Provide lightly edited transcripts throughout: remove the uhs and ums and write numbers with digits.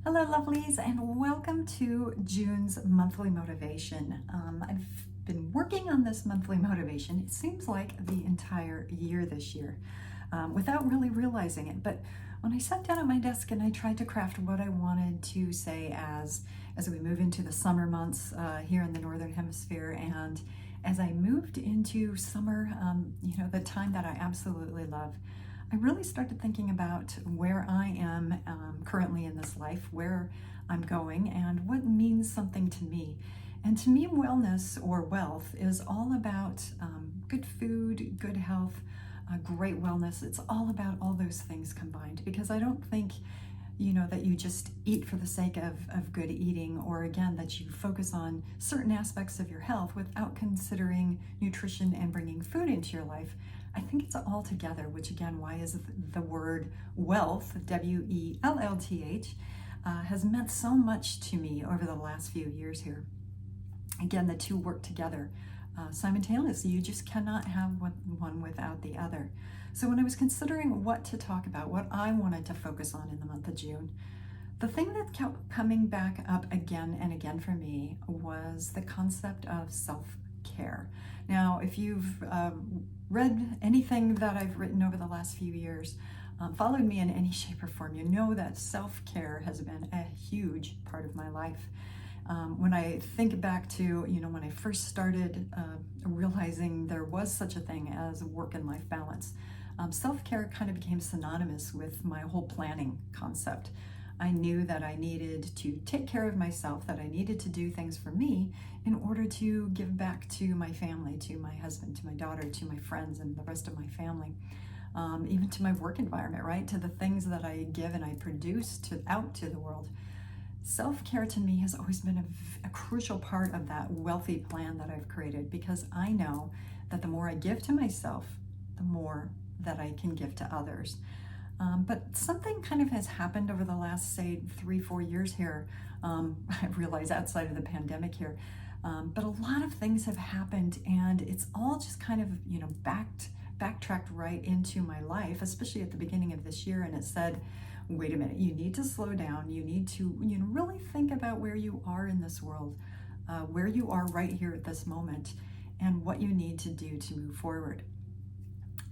Hello, lovelies, and welcome to June's monthly motivation. I've been working on this monthly motivation, it seems like the entire year this year, without really realizing it. But when I sat down at my desk and I tried to craft what I wanted to say as we move into the summer months here in the Northern Hemisphere, and as I moved into summer, the time that I absolutely love, I really started thinking about where I am currently in this life, where I'm going, and what means something to me. And to me, wellness or wealth is all about good food, good health, great wellness. It's all about all those things combined, because I don't think that you just eat for the sake of good eating, or again, that you focus on certain aspects of your health without considering nutrition and bringing food into your life. I think it's all together, which again, why is the word wealth, W-E-L-L-T-H, has meant so much to me over the last few years here. Again, the two work together simultaneously. You just cannot have one without the other. So when I was considering what to talk about, what I wanted to focus on in the month of June, the thing that kept coming back up again and again for me was the concept of self-care. Now, if you've read anything that I've written over the last few years, followed me in any shape or form, you know that self-care has been a huge part of my life. When I think back to, when I first started realizing there was such a thing as work and life balance, self-care kind of became synonymous with my whole planning concept. I knew that I needed to take care of myself, that I needed to do things for me in order to give back to my family, to my husband, to my daughter, to my friends, and the rest of my family. Even to my work environment, right? To the things that I give and I produce out to the world. Self-care to me has always been a crucial part of that wealthy plan that I've created, because I know that the more I give to myself, the more that I can give to others. But something kind of has happened over the last, say, 3-4 years here. I realize outside of the pandemic here, but a lot of things have happened, and it's all just kind of, backtracked right into my life, especially at the beginning of this year. And it said, wait a minute, you need to slow down. You need to, really think about where you are in this world, where you are right here at this moment, and what you need to do to move forward.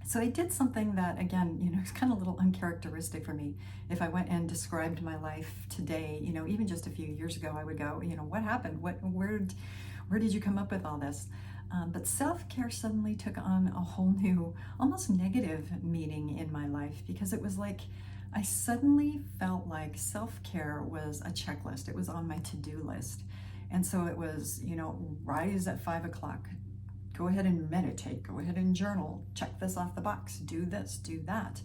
So I did something that, again, is kind of a little uncharacteristic for me. If I went and described my life today, even just a few years ago, I would go, what happened? Where did you come up with all this? But self-care suddenly took on a whole new, almost negative meaning in my life, because it was like I suddenly felt like self-care was a checklist. It was on my to-do list. And so it was, rise at 5 o'clock, go ahead and meditate, go ahead and journal, check this off the box, do this, do that.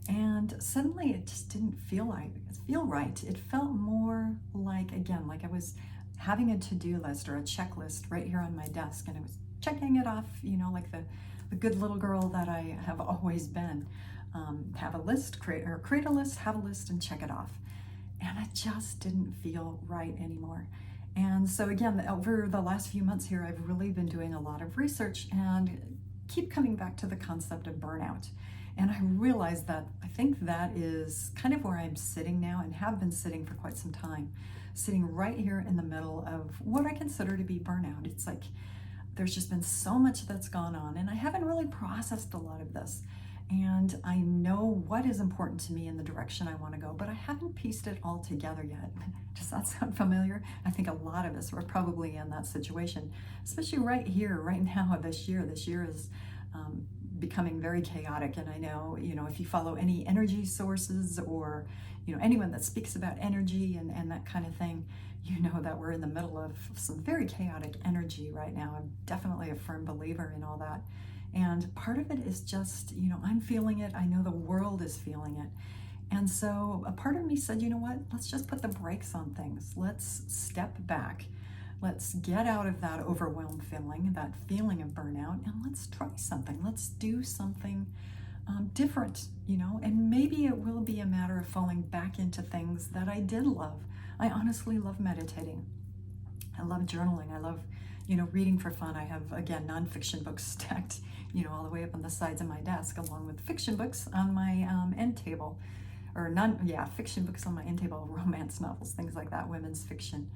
And suddenly it just didn't feel right. It felt more like, again, like I was having a to-do list or a checklist right here on my desk, and I was checking it off, like the good little girl that I have always been. Have a list, create a list, have a list, and check it off. And it just didn't feel right anymore. And so again, over the last few months here, I've really been doing a lot of research and keep coming back to the concept of burnout. And I realized that I think that is kind of where I'm sitting now, and have been sitting for quite some time, sitting right here in the middle of what I consider to be burnout. It's like there's just been so much that's gone on, and I haven't really processed a lot of this. And I know what is important to me in the direction I want to go, but I haven't pieced it all together yet. Does that sound familiar? I think a lot of us are probably in that situation, especially right here, right now, this year. This year is becoming very chaotic. And I know, if you follow any energy sources, or, anyone that speaks about energy and that kind of thing, you know that we're in the middle of some very chaotic energy right now. I'm definitely a firm believer in all that. And part of it is just, I'm feeling it. I know the world is feeling it. And so a part of me said, what, let's just put the brakes on things. Let's step back. Let's get out of that overwhelmed feeling, that feeling of burnout, and let's try something. Let's do something different, and maybe it will be a matter of falling back into things that I did love. I honestly love meditating. I love journaling. I love, reading for fun. I have, again, nonfiction books stacked, all the way up on the sides of my desk, along with fiction books on my end table, or fiction books on my end table, romance novels, things like that, women's fiction.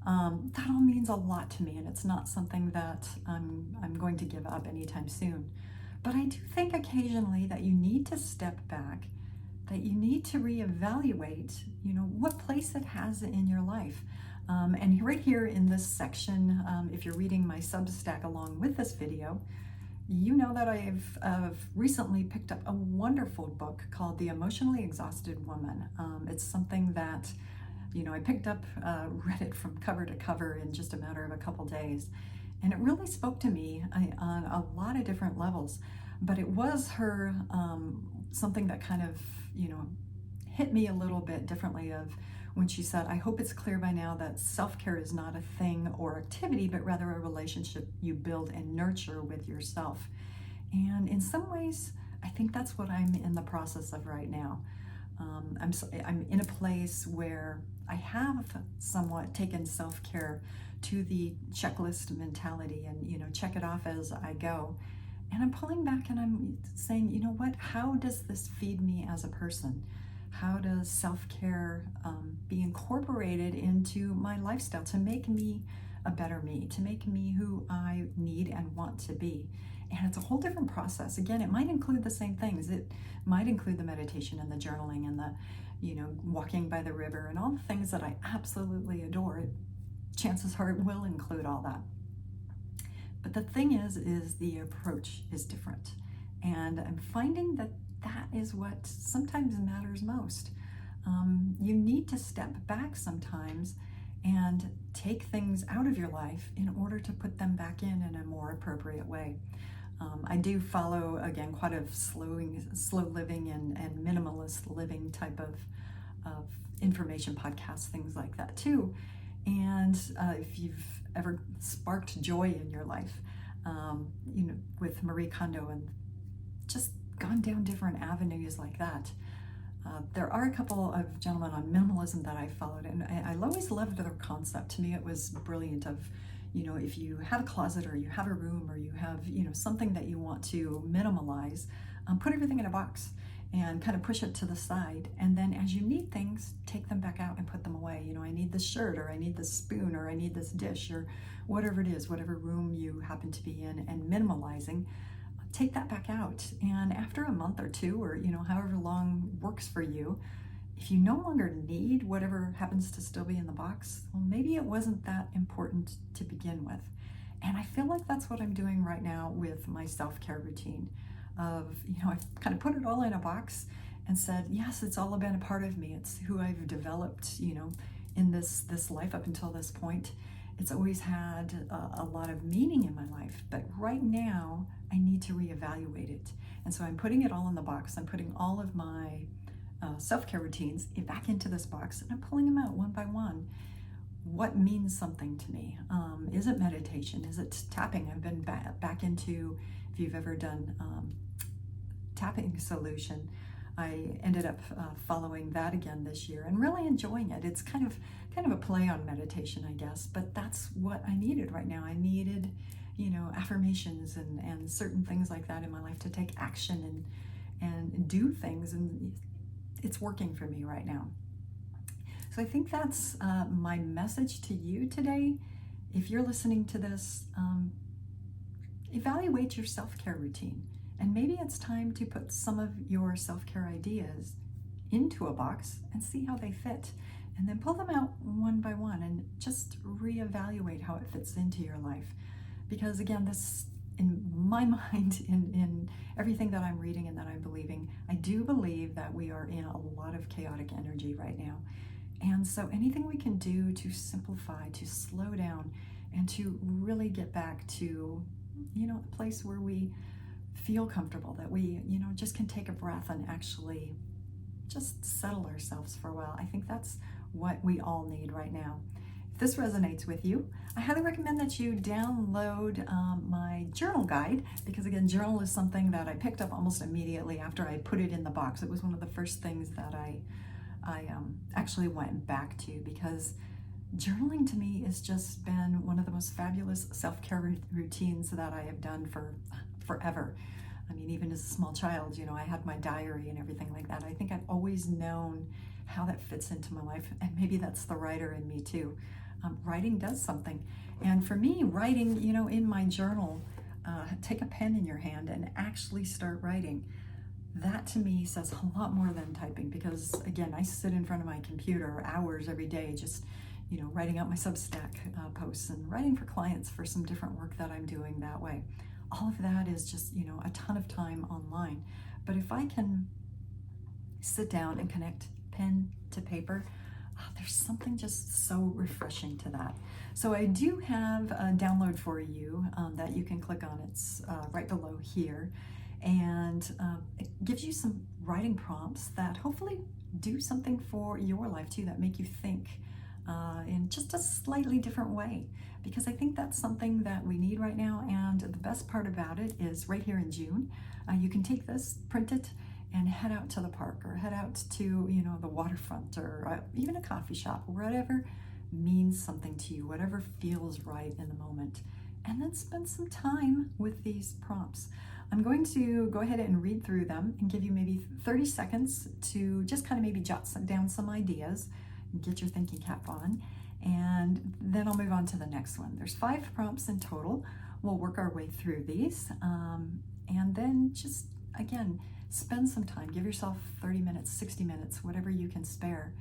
That all means a lot to me, and it's not something that I'm going to give up anytime soon. But I do think occasionally that you need to step back, that you need to reevaluate, what place it has in your life. And right here in this section, if you're reading my Substack along with this video, you know that I've recently picked up a wonderful book called The Emotionally Exhausted Woman. It's something that, I picked up, read it from cover to cover in just a matter of a couple days. And it really spoke to me on a lot of different levels. But it was her, something that kind of, hit me a little bit differently, of when she said, I hope it's clear by now that self-care is not a thing or activity, but rather a relationship you build and nurture with yourself. And in some ways, I think that's what I'm in the process of right now. I'm in a place where I have somewhat taken self-care to the checklist mentality and, check it off as I go. And I'm pulling back and I'm saying, what, how does this feed me as a person? How does self-care be incorporated into my lifestyle to make me a better me, to make me who I need and want to be? And it's a whole different process. Again, it might include the same things. It might include the meditation and the journaling and the, walking by the river and all the things that I absolutely adore. Chances are it will include all that. But the thing is the approach is different. And I'm finding that is what sometimes matters most. You need to step back sometimes and take things out of your life in order to put them back in a more appropriate way. I do follow, again, quite a slow living and minimalist living type of information podcasts, things like that too. And if you've ever sparked joy in your life, with Marie Kondo, and just gone down different avenues like that. There are a couple of gentlemen on minimalism that I followed, and I always loved their concept. To me, it was brilliant of, if you have a closet or you have a room or you have, something that you want to minimalize, put everything in a box and kind of push it to the side. And then as you need things, take them back out and put them away. I need this shirt, or I need this spoon, or I need this dish, or whatever it is, whatever room you happen to be in, and minimalizing. Take that back out, and after a month or two, or however long works for you, if you no longer need whatever happens to still be in the box, well, maybe it wasn't that important to begin with. And I feel like that's what I'm doing right now with my self-care routine of, I've kind of put it all in a box and said, yes, it's all been a part of me. It's who I've developed, in this life up until this point. It's always had a lot of meaning in my life, but right now I need to reevaluate it. And so I'm putting it all in the box. I'm putting all of my self-care routines back into this box, and I'm pulling them out one by one. What means something to me? Is it meditation? Is it tapping? I've been back into, if you've ever done tapping solution, I ended up following that again this year and really enjoying it. It's kind of a play on meditation, I guess, but that's what I needed right now. I needed, affirmations and certain things like that in my life to take action and do things, and it's working for me right now. So I think that's my message to you today. If you're listening to this, evaluate your self-care routine. And maybe it's time to put some of your self-care ideas into a box and see how they fit. And then pull them out one by one and just reevaluate how it fits into your life. Because again, this, in my mind, in everything that I'm reading and that I'm believing, I do believe that we are in a lot of chaotic energy right now. And so anything we can do to simplify, to slow down, and to really get back to, a place where we feel comfortable, that we, just can take a breath and actually just settle ourselves for a while. I think that's what we all need right now. If this resonates with you, I highly recommend that you download my journal guide, because again, journal is something that I picked up almost immediately after I put it in the box. It was one of the first things that I actually went back to, because journaling to me has just been one of the most fabulous self-care routines that I have done for forever. I mean, even as a small child, I had my diary and everything like that. I think I've always known how that fits into my life, and maybe that's the writer in me too. Writing does something. And for me, writing, in my journal, take a pen in your hand and actually start writing. That to me says a lot more than typing, because again, I sit in front of my computer hours every day just writing out my Substack posts and writing for clients for some different work that I'm doing that way. All of that is just a ton of time online. But if I can sit down and connect pen to paper, there's something just so refreshing to that. So I do have a download for you that you can click on. It's right below here, and it gives you some writing prompts that hopefully do something for your life too, that make you think in just a slightly different way, because I think that's something that we need right now. And the best part about it is right here in June, you can take this, print it, and head out to the park, or head out to the waterfront, or even a coffee shop, whatever means something to you, whatever feels right in the moment, and then spend some time with these prompts. I'm going to go ahead and read through them and give you maybe 30 seconds to just kind of maybe jot down some ideas, get your thinking cap on, and then I'll move on to the next one. There's 5 prompts in total. We'll work our way through these, and then just, again, spend some time. Give yourself 30 minutes, 60 minutes, whatever you can spare,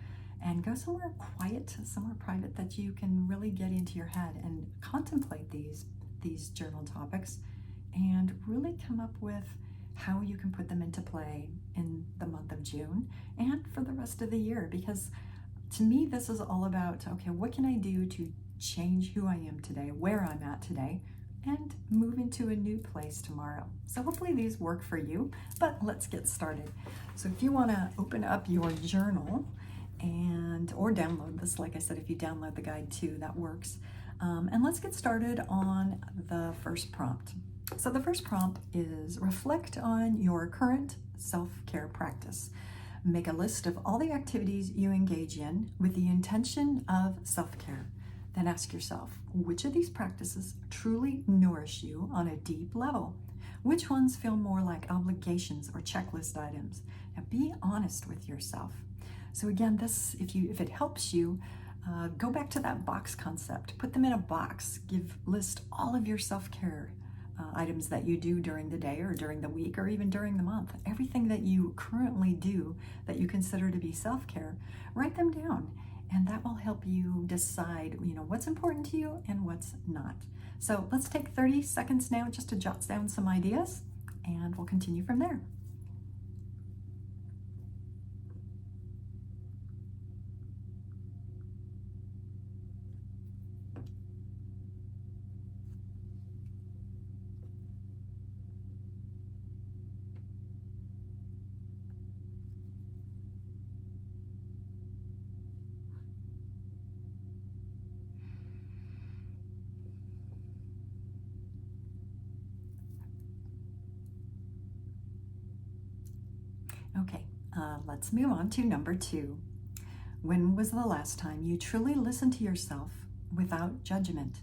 and go somewhere quiet, somewhere private, that you can really get into your head and contemplate these journal topics, and really come up with how you can put them into play in the month of June and for the rest of the year. Because to me, this is all about, okay, what can I do to change who I am today, where I'm at today, and move into a new place tomorrow. So hopefully these work for you, but let's get started. So if you want to open up your journal or download this, like I said, if you download the guide too, that works. And let's get started on the first prompt. So the first prompt is: reflect on your current self-care practice. Make a list of all the activities you engage in with the intention of self-care. Then ask yourself, which of these practices truly nourish you on a deep level? Which ones feel more like obligations or checklist items? Now be honest with yourself. So again, this, if it helps you, go back to that box concept. Put them in a box. List all of your self-care items that you do during the day or during the week or even during the month. Everything that you currently do that you consider to be self-care, write them down. And that will help you decide, what's important to you and what's not. So let's take 30 seconds now just to jot down some ideas, and we'll continue from there. Okay, let's move on to number 2. When was the last time you truly listened to yourself without judgment?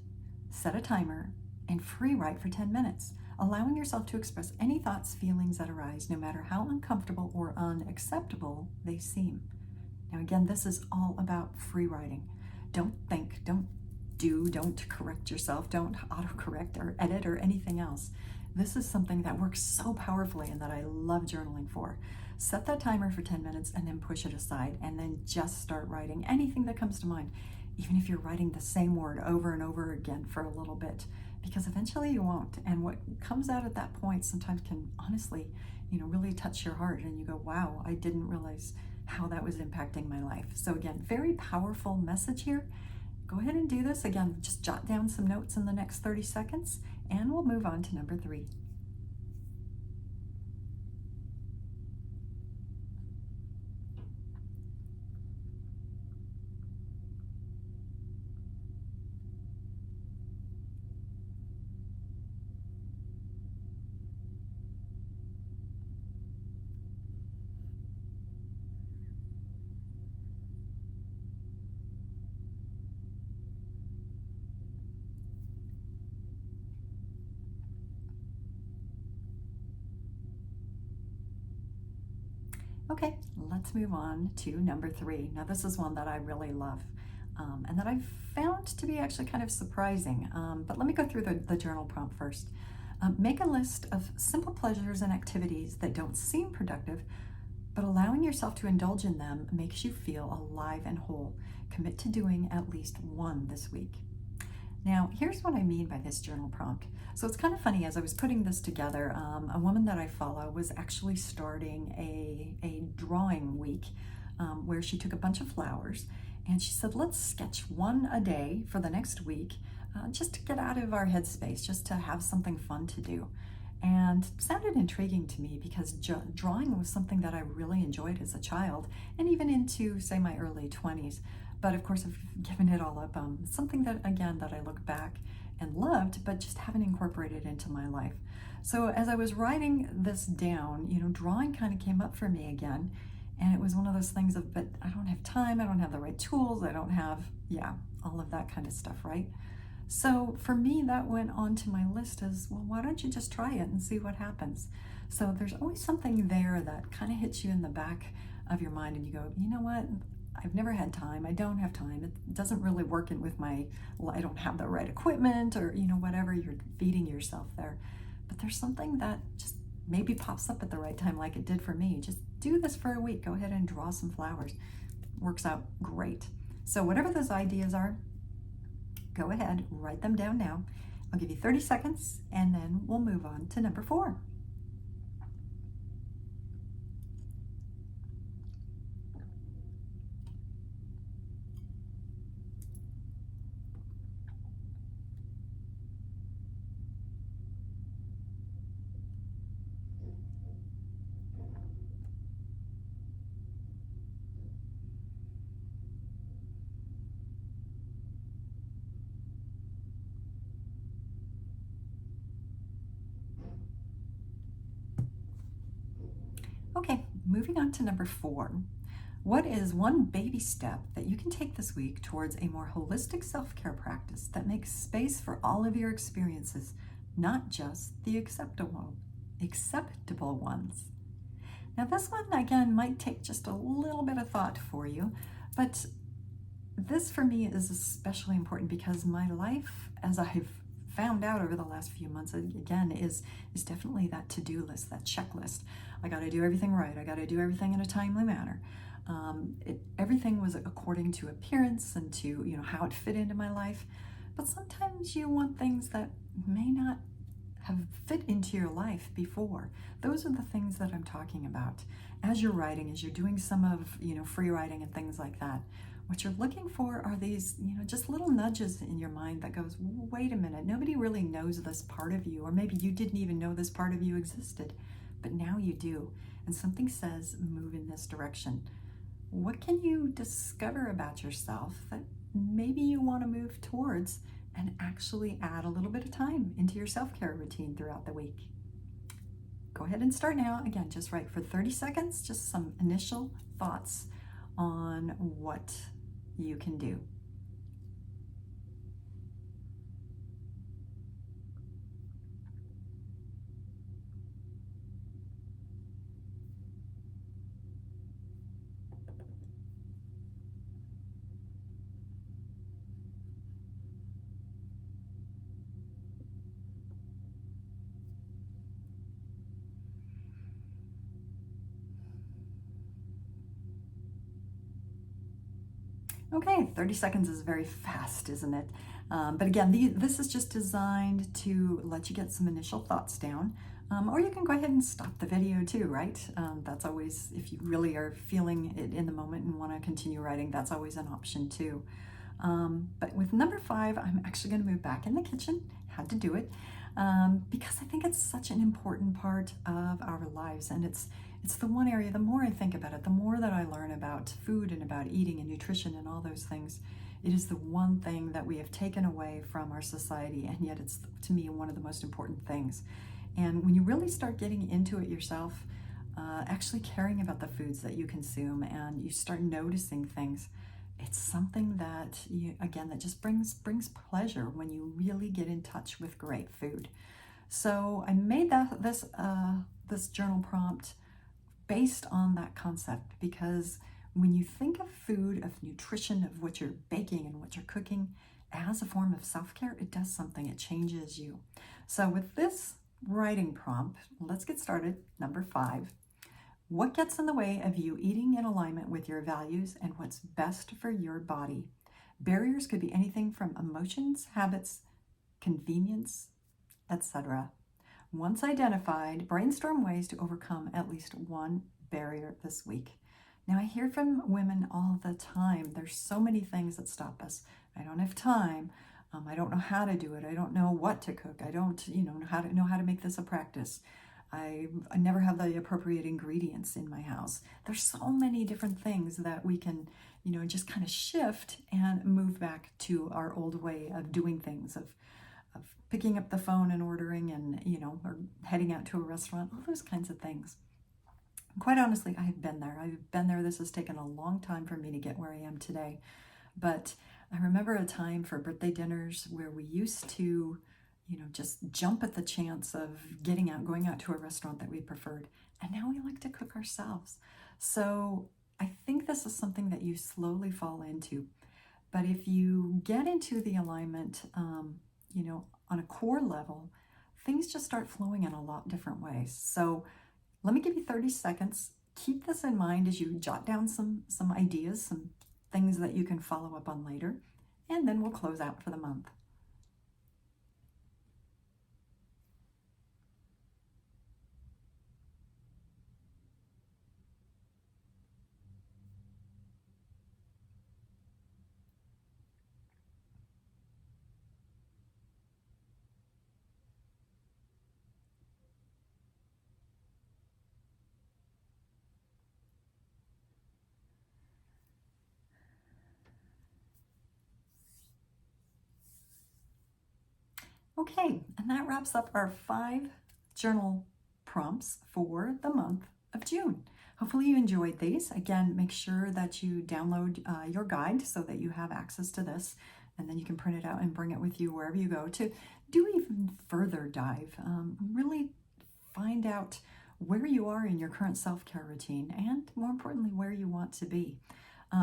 Set a timer and free write for 10 minutes, allowing yourself to express any thoughts, feelings that arise, no matter how uncomfortable or unacceptable they seem. Now again, this is all about free writing. Don't think, don't correct yourself, don't autocorrect or edit or anything else. This is something that works so powerfully and that I love journaling for. Set that timer for 10 minutes and then push it aside, and then just start writing anything that comes to mind, even if you're writing the same word over and over again for a little bit, because eventually you won't. And what comes out at that point sometimes can honestly, really touch your heart, and you go, wow, I didn't realize how that was impacting my life. So again, very powerful message here. Go ahead and do this. Again, just jot down some notes in the next 30 seconds, and we'll move on to number 3. Okay, let's move on to number 3. Now, this is one that I really love and that I've found to be actually kind of surprising. But let me go through the journal prompt first. Make a list of simple pleasures and activities that don't seem productive, but allowing yourself to indulge in them makes you feel alive and whole. Commit to doing at least one this week. Now, here's what I mean by this journal prompt. So it's kind of funny, as I was putting this together, a woman that I follow was actually starting a drawing week where she took a bunch of flowers and she said, let's sketch one a day for the next week, just to get out of our headspace, just to have something fun to do. And it sounded intriguing to me because drawing was something that I really enjoyed as a child and even into, say, my early 20s. But of course, I've given it all up. Something that, again, that I look back and loved, but just haven't incorporated into my life. So as I was writing this down, drawing kind of came up for me again. And it was one of those things of, but I don't have time, I don't have the right tools, I don't have, all of that kind of stuff, right? So for me, that went on to my list as, well, why don't you just try it and see what happens? So there's always something there that kind of hits you in the back of your mind and you go, you know what? I've never had time. I don't have time. It doesn't really work in with I don't have the right equipment or, whatever you're feeding yourself there. But there's something that just maybe pops up at the right time like it did for me. Just do this for a week. Go ahead and draw some flowers. Works out great. So whatever those ideas are, go ahead, write them down now. I'll give you 30 seconds and then we'll move on to number 4. Okay, moving on to number 4. What is one baby step that you can take this week towards a more holistic self-care practice that makes space for all of your experiences, not just the acceptable ones? Now this one, again, might take just a little bit of thought for you, but this for me is especially important because my life, as I've found out over the last few months, again, is definitely that to-do list, that checklist. I got to do everything right. I got to do everything in a timely manner. Everything was according to appearance and to how it fit into my life. But sometimes you want things that may not have fit into your life before. Those are the things that I'm talking about. As you're writing, as you're doing some of free writing and things like that, what you're looking for are these just little nudges in your mind that goes, wait a minute, nobody really knows this part of you, or maybe you didn't even know this part of you existed, but now you do, and something says move in this direction. What can you discover about yourself that maybe you want to move towards and actually add a little bit of time into your self-care routine throughout the week? Go ahead and start now. Again, just write for 30 seconds, just some initial thoughts on what you can do. Okay, 30 seconds is very fast, isn't it? But again, this is just designed to let you get some initial thoughts down. Or you can go ahead and stop the video too, right? That's always, if you really are feeling it in the moment and want to continue writing, that's always an option too. But with number 5, I'm actually going to move back in the kitchen. Had to do it because I think it's such an important part of our lives, and it's the one area, the more I think about it, the more that I learn about food and about eating and nutrition and all those things. It is the one thing that we have taken away from our society, and yet it's, to me, one of the most important things. And when you really start getting into it yourself, actually caring about the foods that you consume, and you start noticing things, it's something that, that just brings pleasure when you really get in touch with great food. So I made this journal prompt based on that concept, because when you think of food, of nutrition, of what you're baking and what you're cooking as a form of self-care, it does something, it changes you. So with this writing prompt, let's get started. Number 5, what gets in the way of you eating in alignment with your values and what's best for your body? Barriers could be anything from emotions, habits, convenience, etc. Once identified, brainstorm ways to overcome at least one barrier this week. Now, I hear from women all the time, there's so many things that stop us. I don't have time. I don't know how to do it. I don't know what to cook. I don't, know how to make this a practice. I never have the appropriate ingredients in my house. There's so many different things that we can, just kind of shift and move back to our old way of doing things, of picking up the phone and ordering and, or heading out to a restaurant, all those kinds of things. Quite honestly, I've been there. This has taken a long time for me to get where I am today. But I remember a time for birthday dinners where we used to, just jump at the chance of going out to a restaurant that we preferred. And now we like to cook ourselves. So I think this is something that you slowly fall into. But if you get into the alignment, on a core level, things just start flowing in a lot different ways. So let me give you 30 seconds. Keep this in mind as you jot down some ideas, some things that you can follow up on later, and then we'll close out for the month. Okay, and that wraps up our 5 journal prompts for the month of June. Hopefully you enjoyed these. Again, make sure that you download your guide so that you have access to this, and then you can print it out and bring it with you wherever you go to do even further dive. Really find out where you are in your current self-care routine, and more importantly, where you want to be.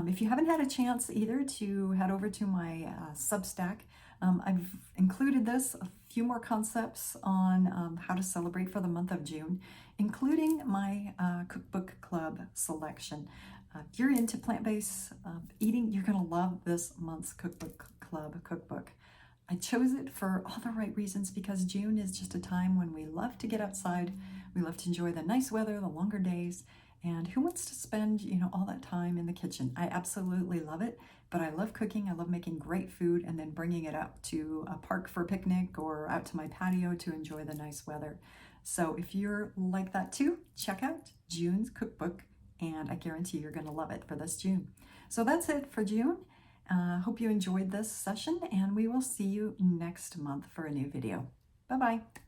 If you haven't had a chance either to head over to my Substack, I've included a few more concepts on how to celebrate for the month of June, including my Cookbook Club selection. If you're into plant-based eating, you're going to love this month's Cookbook Club cookbook. I chose it for all the right reasons, because June is just a time when we love to get outside, we love to enjoy the nice weather, the longer days, and who wants to spend, all that time in the kitchen? I absolutely love it, but I love cooking. I love making great food and then bringing it out to a park for a picnic or out to my patio to enjoy the nice weather. So if you're like that too, check out June's cookbook, and I guarantee you're going to love it for this June. So that's it for June. Hope you enjoyed this session, and we will see you next month for a new video. Bye-bye.